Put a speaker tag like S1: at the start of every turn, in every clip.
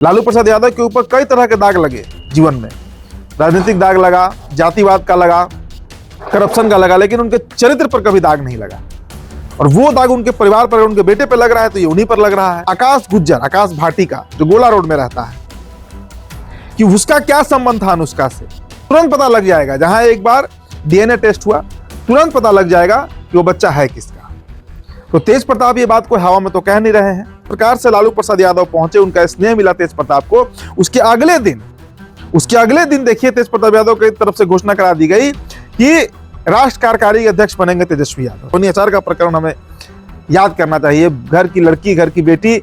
S1: लालू प्रसाद यादव के ऊपर कई तरह के दाग लगे जीवन में, राजनीतिक दाग लगा, जातिवाद का लगा, करप्शन का लगा, लेकिन उनके चरित्र पर कभी दाग नहीं लगा। और वो दाग उनके परिवार पर, उनके बेटे पर लग रहा है तो ये उन्हीं पर लग रहा है। आकाश गुज्जर, आकाश भाटिका, जो गोला रोड में रहता है, कि उसका क्या संबंध था अनुष्का से, तुरंत पता लग जाएगा। जहां एक बार डीएनए टेस्ट हुआ, तुरंत पता लग जाएगा कि वो बच्चा है किसका। तो तेज प्रताप ये बात कोई हवा में तो कह नहीं रहे हैं। प्रकार से लालू प्रसाद यादव पहुंचे, उनका स्नेह मिला तेज प्रताप को। उसके अगले दिन देखिए तेज प्रताप यादव की तरफ से घोषणा करा दी गई कि राष्ट्र कार्यकारी अध्यक्ष बनेंगे तेजस्वी यादव। सोनी का प्रकरण हमें याद करना चाहिए। घर की लड़की, घर की बेटी,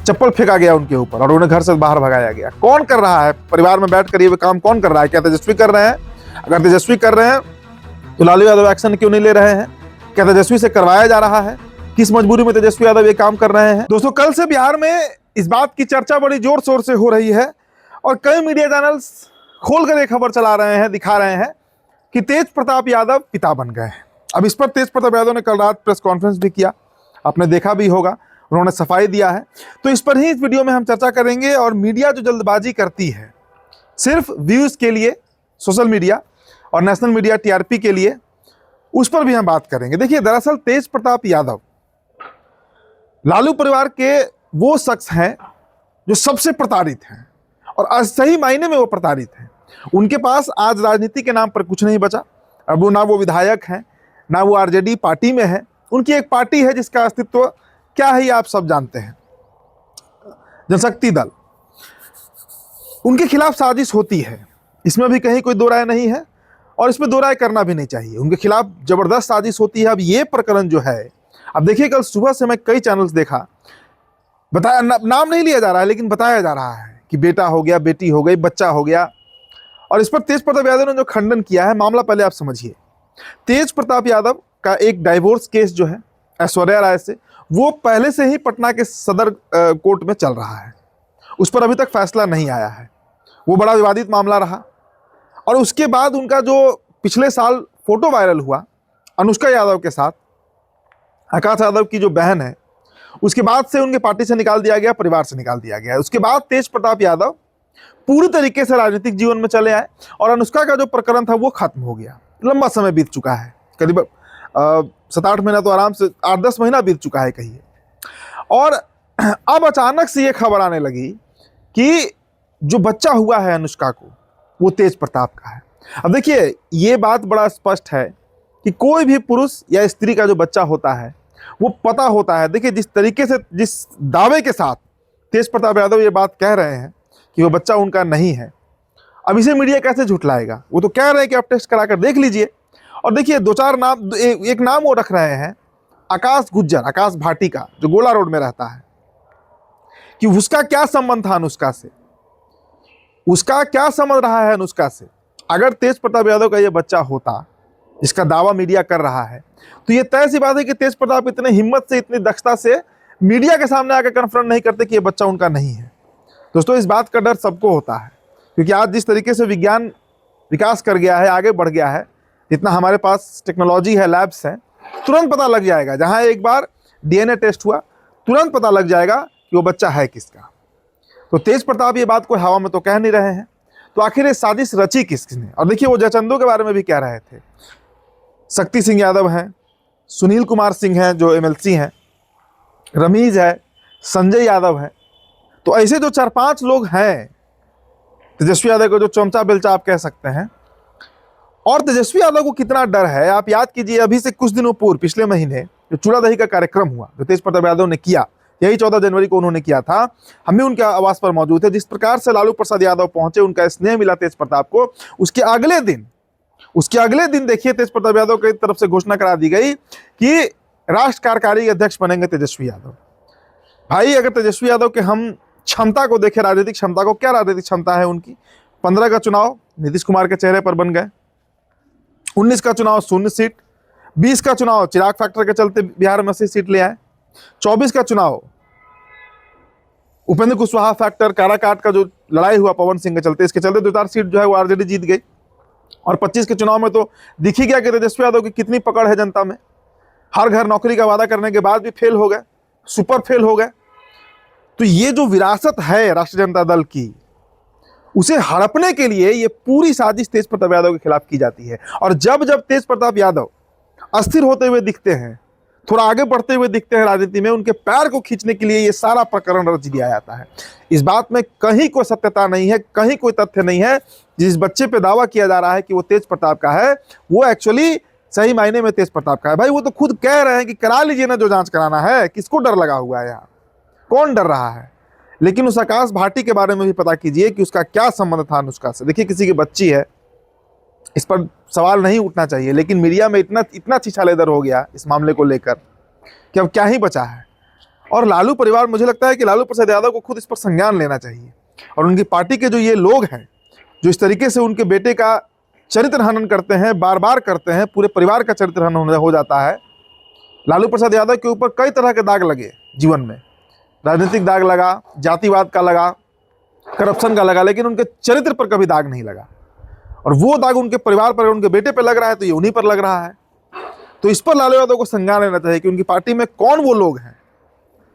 S1: चप्पल फेंका गया उनके ऊपर और उन्हें घर से बाहर भगाया गया। कौन कर रहा है परिवार में बैठ कर ये काम, कौन कर रहा है? क्या तेजस्वी कर रहे हैं? अगर तेजस्वी कर रहे हैं तो लालू यादव एक्शन क्यों नहीं ले रहे हैं? क्या तेजस्वी से करवाया जा रहा है? किस मजबूरी में तेजस्वी यादव ये काम कर रहे हैं? दोस्तों, कल से बिहार में इस बात की चर्चा बड़ी जोर शोर से हो रही है और कई मीडिया चैनल्स खोलकर ये खबर चला रहे हैं, दिखा रहे हैं कि तेज प्रताप यादव पिता बन गए हैं। अब इस पर तेज प्रताप यादव ने कल रात प्रेस कॉन्फ्रेंस भी किया, आपने देखा भी होगा, उन्होंने सफाई दिया है। तो इस पर ही इस वीडियो में हम चर्चा करेंगे। और मीडिया जो जल्दबाजी करती है सिर्फ व्यूज के लिए, सोशल मीडिया और नेशनल मीडिया टीआरपी के लिए, उस पर भी हम बात करेंगे। देखिए, दरअसल तेज प्रताप यादव लालू परिवार के वो शख्स हैं जो सबसे प्रताड़ित हैं और सही मायने में वो प्रताड़ित हैं। उनके पास आज राजनीति के नाम पर कुछ नहीं बचा। अब वो ना वो विधायक हैं, ना वो आरजेडी पार्टी में है। उनकी एक पार्टी है जिसका अस्तित्व क्या है ये आप सब जानते हैं, जनशक्ति दल। उनके खिलाफ साजिश होती है, इसमें भी कहीं कोई दो राय नहीं है और इसमें दो राय करना भी नहीं चाहिए। उनके खिलाफ जबरदस्त साजिश होती है। अब ये प्रकरण जो है, अब देखिए, कल सुबह से मैं कई चैनल्स देखा, बताया नाम नहीं लिया जा रहा है लेकिन बताया जा रहा है कि बेटा हो गया, बेटी हो गई, बच्चा हो गया। और इस पर तेज प्रताप यादव ने जो खंडन किया है, मामला पहले आप समझिए। तेज प्रताप यादव का एक डाइवोर्स केस जो है ऐश्वर्या राय से, वो पहले से ही पटना के सदर कोर्ट में चल रहा है। उस पर अभी तक फैसला नहीं आया है। वो बड़ा विवादित मामला रहा। और उसके बाद उनका जो पिछले साल फोटो वायरल हुआ अनुष्का यादव के साथ, आकाश यादव की जो बहन है, उसके बाद से उनके पार्टी से निकाल दिया गया, परिवार से निकाल दिया गया। उसके बाद तेज प्रताप यादव पूरी तरीके से राजनीतिक जीवन में चले आए और अनुष्का का जो प्रकरण था वो खत्म हो गया। लंबा समय बीत चुका है, करीब 7-8 महीना तो आराम से 8-10 महीना बीत चुका है कहिए। और अब अचानक से ये खबर आने लगी कि जो बच्चा हुआ है अनुष्का को, वो तेज प्रताप का है। अब देखिए, ये बात बड़ा स्पष्ट है कि कोई भी पुरुष या स्त्री का जो बच्चा होता है वो पता होता है। देखिए, जिस तरीके से, जिस दावे के साथ तेज प्रताप यादव ये बात कह रहे हैं कि वो बच्चा उनका नहीं है, अब इसे मीडिया कैसे झुठलाएगा? वो तो कह रहे हैं कि आप टेस्ट कराकर देख लीजिए। और देखिए, 2-4 नाम, एक नाम वो रख रहे हैं, आकाश गुज्जर, आकाश भाटिका, जो गोला रोड में रहता है, कि उसका क्या संबंध था अनुष्का से, उसका क्या संबंध रहा है अनुष्का से। अगर तेज प्रताप यादव का ये बच्चा होता जिसका दावा मीडिया कर रहा है, तो ये तय सी बात है कि तेज प्रताप इतने हिम्मत से, इतनी दक्षता से मीडिया के सामने आकर कन्फ्रंट नहीं करते कि ये बच्चा उनका नहीं है। दोस्तों, इस बात का डर सबको होता है, क्योंकि आज जिस तरीके से विज्ञान विकास कर गया है, आगे बढ़ गया है, जितना हमारे पास टेक्नोलॉजी है, लैब्स हैं, तुरंत पता लग जाएगा। जहां एक बार डीएनए टेस्ट हुआ, तुरंत पता लग जाएगा कि वो बच्चा है किसका। तो तेज प्रताप ये बात कोई हवा में तो कह नहीं रहे हैं। तो आखिर ये साजिश रची किसने? और देखिए, वो जयचंदू के बारे में भी कह रहे थे। शक्ति सिंह यादव हैं, सुनील कुमार सिंह हैं जो एमएलसी हैं, रमीज है, संजय यादव है। तो ऐसे जो 4-5 लोग हैं, तेजस्वी यादव को जो चमचा बेलचा आप कह सकते हैं। और तेजस्वी यादव को कितना डर है आप याद कीजिए। अभी से कुछ दिनों पूर्व, पिछले महीने, जो चूड़ा दही का कार्यक्रम हुआ, जो तेज प्रताप यादव ने किया, यही 14 जनवरी को उन्होंने किया था, हम भी उनके आवास पर मौजूद थे। जिस प्रकार से लालू प्रसाद यादव पहुंचे, उनका स्नेह मिला तेज प्रताप को, उसके अगले दिन देखिए तेज प्रताप यादव की तरफ से घोषणा करा दी गई कि राष्ट्र कार्यकारी अध्यक्ष बनेंगे तेजस्वी यादव। भाई, अगर तेजस्वी यादव के हम क्षमता को देखें, राजनीतिक क्षमता को, क्या राजनीतिक क्षमता है उनकी? 15 का चुनाव नीतीश कुमार के चेहरे पर बन गए, 19 का चुनाव 0 सीट, 20 का चुनाव चिराग फैक्टर के चलते बिहार में 80 सीट ले आए, 24 का चुनाव उपेंद्र कुशवाहा फैक्टर, काराकाट का जो लड़ाई हुआ पवन सिंह के चलते, इसके चलते 2-4 सीट जो है वो आरजेडी जीत गई। और 25 के चुनाव में तो दिख ही गया कि तेजस्वी यादव की कितनी पकड़ है जनता में। हर घर नौकरी का वादा करने के बाद भी फेल हो गए, सुपर फेल हो गए। तो ये जो विरासत है राष्ट्रीय जनता दल की, उसे हड़पने के लिए ये पूरी साजिश तेज प्रताप यादव के खिलाफ की जाती है। और जब जब तेज प्रताप यादव अस्थिर होते हुए दिखते हैं, थोड़ा आगे बढ़ते हुए दिखते हैं राजनीति में, उनके पैर को खींचने के लिए ये सारा प्रकरण रच दिया जाता है। इस बात में कहीं कोई सत्यता नहीं है, कहीं कोई तथ्य नहीं है। जिस बच्चे पे दावा किया जा रहा है कि वो तेज प्रताप का है, वो एक्चुअली सही मायने में तेज प्रताप का है। भाई वो तो खुद कह रहे हैं कि करा लीजिए ना जो जांच कराना है, किसको डर लगा हुआ है यहाँ, कौन डर रहा है। लेकिन उस आकाश भाटी के बारे में भी पता कीजिए कि उसका क्या संबंध था अनुष्का से। देखिए किसी की बच्ची है, इस पर सवाल नहीं उठना चाहिए, लेकिन मीडिया में इतना छिछालेदर हो गया इस मामले को लेकर कि अब क्या ही बचा है। और लालू परिवार, मुझे लगता है कि लालू प्रसाद यादव को खुद इस पर संज्ञान लेना चाहिए। और उनकी पार्टी के जो ये लोग हैं जो इस तरीके से उनके बेटे का चरित्र हनन करते हैं, बार बार करते हैं, पूरे परिवार का चरित्र हनन हो जाता है। लालू प्रसाद यादव के ऊपर कई तरह के दाग लगे जीवन में, राजनीतिक दाग लगा, जातिवाद का लगा, करप्शन का लगा, लेकिन उनके चरित्र पर कभी दाग नहीं लगा। और वो दाग उनके परिवार पर, उनके बेटे पर लग रहा है तो ये उन्हीं पर लग रहा है। तो इस पर लालू यादव को संज्ञान लेना चाहिए कि उनकी पार्टी में कौन वो लोग हैं,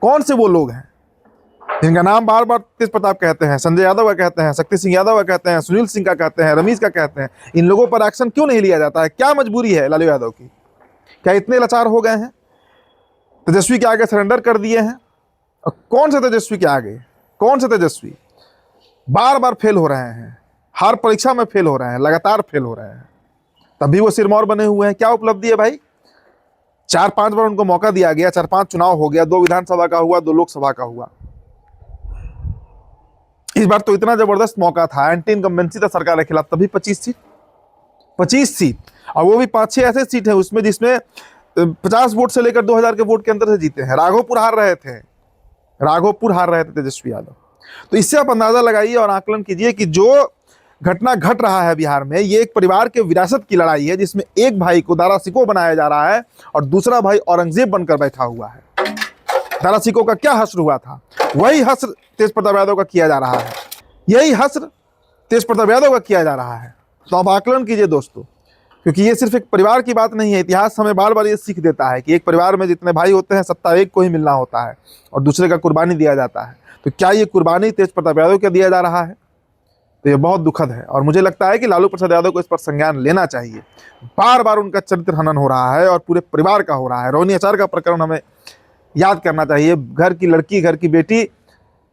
S1: कौन से वो लोग हैं जिनका नाम बार बार तेज प्रताप कहते हैं, संजय यादव का कहते हैं, शक्ति सिंह यादव का कहते हैं, सुनील सिंह का कहते हैं, रमेश का कहते हैं। इन लोगों पर एक्शन क्यों नहीं लिया जाता है? क्या मजबूरी है लालू यादव की? क्या इतने लाचार हो गए हैं? तेजस्वी के आगे सरेंडर कर दिए हैं? और कौन से तेजस्वी के आगे, कौन से तेजस्वी बार बार फेल हो रहे हैं, हर परीक्षा में फेल हो रहे हैं, लगातार फेल हो रहे हैं, तब भी वो सिरमौर बने हुए हैं। क्या उपलब्धि है भाई? 4-5 बार उनको मौका दिया गया, 4-5 चुनाव हो गया, 2 विधानसभा का हुआ, 2 लोकसभा का हुआ। इस बार तो इतना जबरदस्त मौका था, एंटी इनकम्बेंसी था सरकार के खिलाफ, तभी 25 सीट, और वो भी 5-6 ऐसे सीट है उसमें जिसमें 50 वोट से लेकर 2000 के वोट के अंतर से जीते हैं। राघोपुर हार रहे थे तेजस्वी यादव। तो इससे आप अंदाजा लगाइए और आकलन कीजिए कि जो घटना घट रहा है बिहार में, ये एक परिवार के विरासत की लड़ाई है, जिसमें एक भाई को दारा सिको बनाया जा रहा है और दूसरा भाई औरंगजेब बनकर बैठा हुआ है। दारा सिको का क्या हश्र हुआ था, वही हश्र तेज प्रताप यादव का किया जा रहा है, यही हश्र तेज प्रताप यादव का किया जा रहा है। तो आप आकलन कीजिए दोस्तों, क्योंकि ये सिर्फ एक परिवार की बात नहीं है। इतिहास हमें बार बार ये सीख देता है कि एक परिवार में जितने भाई होते हैं, सत्ता एक को ही मिलना होता है और दूसरे का कुर्बानी दिया जाता है। तो क्या ये कुर्बानी तेज प्रताप यादव का दिया जा रहा है? तो ये बहुत दुखद है। और मुझे लगता है कि लालू प्रसाद यादव को इस पर संज्ञान लेना चाहिए। बार बार उनका चरित्र हनन हो रहा है और पूरे परिवार का हो रहा है। रोहिणी आचार्य का प्रकरण हमें याद करना चाहिए। घर की लड़की, घर की बेटी,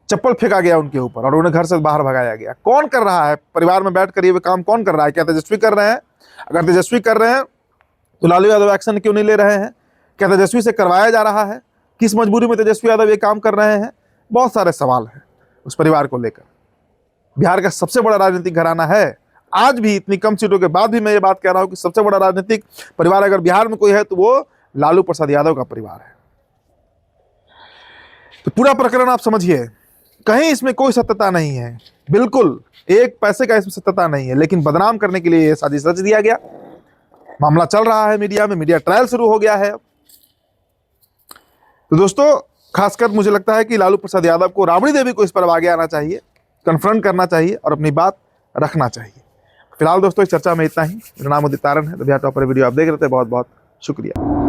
S1: चप्पल फेंका गया उनके ऊपर और उन्हें घर से बाहर भगाया गया। कौन कर रहा है? परिवार में बैठ कर ये काम कौन कर रहा है? क्या तेजस्वी कर रहे हैं? अगर तेजस्वी कर रहे हैं तो लालू यादव एक्शन क्यों नहीं ले रहे हैं? क्या तेजस्वी से करवाया जा रहा है? किस मजबूरी में तेजस्वी यादव ये काम कर रहे हैं? बहुत सारे सवाल हैं उस परिवार को लेकर। बिहार का सबसे बड़ा राजनीतिक घराना है। आज भी इतनी कम सीटों के बाद भी मैं ये बात कह रहा हूं कि सबसे बड़ा राजनीतिक परिवार अगर बिहार में कोई है तो वो लालू प्रसाद यादव का परिवार है। तो पूरा प्रकरण आप समझिए, कहीं इसमें कोई सत्यता नहीं है, बिल्कुल एक पैसे का इसमें सत्यता नहीं है, लेकिन बदनाम करने के लिए यह साजिश रच दिया गया। मामला चल रहा है मीडिया में, मीडिया ट्रायल शुरू हो गया है। तो दोस्तों, खासकर मुझे लगता है कि लालू प्रसाद यादव को, राबड़ी देवी को इस पर आगे आना चाहिए, कन्फ्रंट करना चाहिए और अपनी बात रखना चाहिए। फिलहाल दोस्तों इस चर्चा में इतना ही। मेरा नाम उदित तारण है। तो बिहार टॉपर वीडियो आप देख रहे थे, बहुत बहुत शुक्रिया।